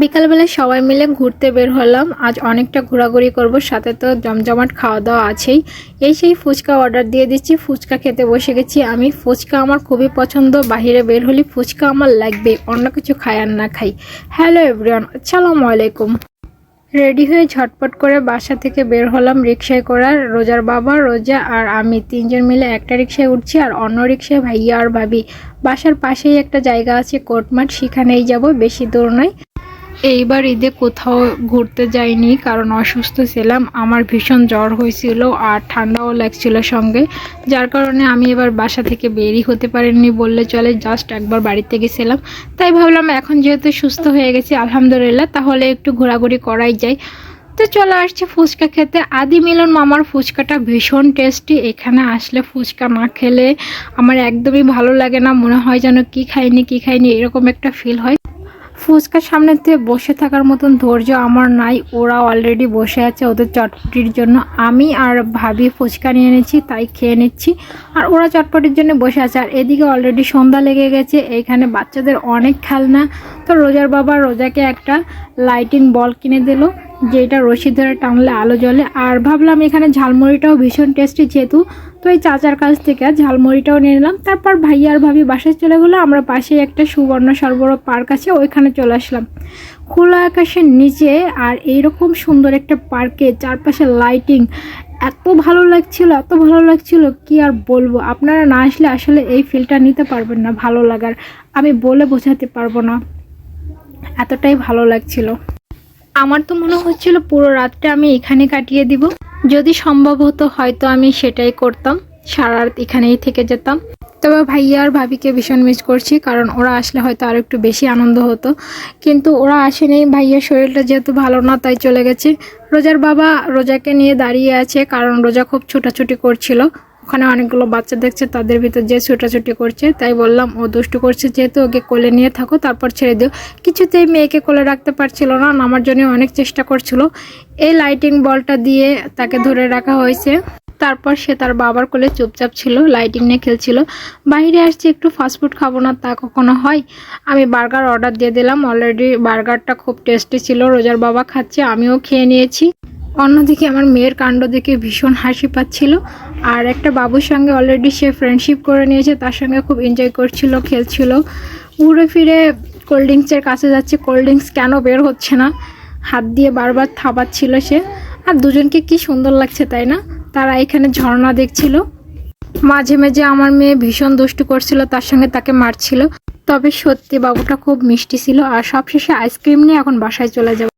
বিকালবেলায় সবাই মিলে ঘুরতে বের হলাম। আজ অনেকটা ঘোরাঘুরি করব, সাথে তো জমজমাট খাওয়া দাওয়া আছেই। এই সেই ফুচকা অর্ডার দিয়ে দিচ্ছি, ফুচকা খেতে বসে গেছি আমি। ফুচকা আমার খুবই পছন্দ, বাহিরে বের হলে ফুচকা আমার লাগবে, অন্য কিছু খাই আর না খাই। হ্যালো এভরিওয়ান, আসসালামু আলাইকুম। রেডি হয়ে ঝটপট করে বাসা থেকে বের হলাম রিক্সায় করার। রোজার বাবা, রোজা আর আমি তিনজন মিলে একটা রিক্সায় উঠছি, আর অন্য রিক্সায় ভাইয়া আর ভাবি। বাসার পাশেই একটা জায়গা আছে কোর্টমাঠ, সেখানেই যাব, বেশি দূর নয়। এইবার ঈদে কোথাও ঘুরতে যাইনি, কারণ অসুস্থ ছিলাম। আমার ভীষণ জ্বর হয়েছিল আর ঠান্ডাও লাগছিল সঙ্গে, যার কারণে আমি এবার বাসা থেকে বেরই হতে পারিনি বললে চলে। জাস্ট একবার বাড়িতে গেছিলাম, তাই ভাবলাম এখন যেহেতু সুস্থ হয়ে গেছি আলহামদুলিল্লাহ, তাহলে একটু ঘোরাঘুরি করাই যায়। তো চলে আসছে ফুচকা খেতে। আদি মিলন মামার ফুচকাটা ভীষণ টেস্টি। এখানে আসলে ফুচকা না খেলে আমার একদমই ভালো লাগে না, মনে হয় যেন কি খাইনি এরকম একটা ফিল হয়। ফুচকার সামনেতে বসে থাকার মতন ধৈর্য আমার নাই। ওরা অলরেডি বসে আছে ওদের চটপটির জন্য। আমি আর ভাবি ফুচকা নিয়ে এনেছি, তাই খেয়ে নিচ্ছি, আর ওরা চটপটির জন্য বসে আছে। আর এদিকে অলরেডি সন্ধ্যা লেগে গেছে। এইখানে বাচ্চাদের অনেক খেলনা। তো রোজার বাবা রোজাকে একটা লাইটিং বল কিনে দিল, যেটা রশি ধরে টানলে আলো জ্বলে। আর ভাবলাম এখানে ঝালমুড়িটাও ভীষণ টেস্টি যেহেতু, তো এই চাচার কাছ থেকে ঝালমুড়িটাও নিয়ে নিলাম। তারপর ভাইয়া আর ভাবি বাসায় চলে গেলো। আমরা পাশে একটা সুবর্ণ সরোবর পার্ক আছে, ওইখানে চলে আসলাম খোলা আকাশের নিচে। আর এইরকম সুন্দর একটা পার্কে চারপাশে লাইটিং, এত ভালো লাগছিল কি আর বলবো। আপনারা না আসলে আসলে এই ফিলটা নিতে পারবেন না ভালো লাগার, আমি বলে বোঝাতে পারবো না, এতটাই ভালো লাগছিল। আমার তো মনে হচ্ছিল পুরো রাতটা আমি এখানে কাটিয়ে দিব। যদি সম্ভব হতো হয়তো আমি সেটাই করতাম, সারা রাত এখানেই থেকে যেতাম। তবে ভাইয়া আর ভাবিকে ভীষণ মিস করছি, কারণ ওরা আসলে হয়তো আর একটু বেশি আনন্দ হতো, কিন্তু ওরা আসেনি। ভাইয়ার শরীরটা যেহেতু ভালো না তাই চলে গেছে। রোজার বাবা রোজাকে নিয়ে দাঁড়িয়ে আছে, কারণ রোজা খুব ছোটাছুটি করছিল। ওখানে অনেকগুলো বাচ্চা দেখছে, তাদের ভিতর যে ছোটাছুটি করছে, তাই বললাম ও দুষ্টু করছে যেহেতু ওকে কোলে নিয়ে থাকো, তারপর ছেড়ে দিও। কিছুতেই মেয়েকে কোলে রাখতে পারছিল না, নামার জন্য অনেক চেষ্টা করছিল। এই লাইটিং বলটা দিয়ে তাকে ধরে রাখা হয়েছে। তারপর সে তার বাবার কোলে চুপচাপ ছিল, লাইটিং নিয়ে খেলছিল। বাইরে আসছে একটু ফাস্টফুড খাবো না তা কখনো হয়। আমি বার্গার অর্ডার দিয়ে দিলাম, অলরেডি বার্গারটা খুব টেস্টি ছিল। রোজার বাবা খাচ্ছে, আমিও খেয়ে নিয়েছি। অন্যদিকে আমার মেয়ের কাণ্ড দেখে ভীষণ হাসি পাচ্ছিল। আর একটা বাবুর সঙ্গে অলরেডি সে ফ্রেন্ডশিপ করে নিয়েছে, তার সঙ্গে খুব এনজয় করছিল, খেলছিল। ঘুরে ফিরে কোল্ড ড্রিঙ্কসের কাছে যাচ্ছে, কোল্ড ড্রিঙ্কস কেন বের হচ্ছে না, হাত দিয়ে বারবার থাবাচ্ছিল সে। আর দুজনকে কি সুন্দর লাগছে তাই না। তারা এখানে ঝর্ণা দেখছিল। মাঝে মাঝে আমার মেয়ে ভীষণ দুষ্টু করছিল, তার সঙ্গে তাকে মারছিল। তবে সত্যি বাবুটা খুব মিষ্টি ছিল। আর সবশেষে আইসক্রিম নিয়ে এখন বাসায় চলে যাব।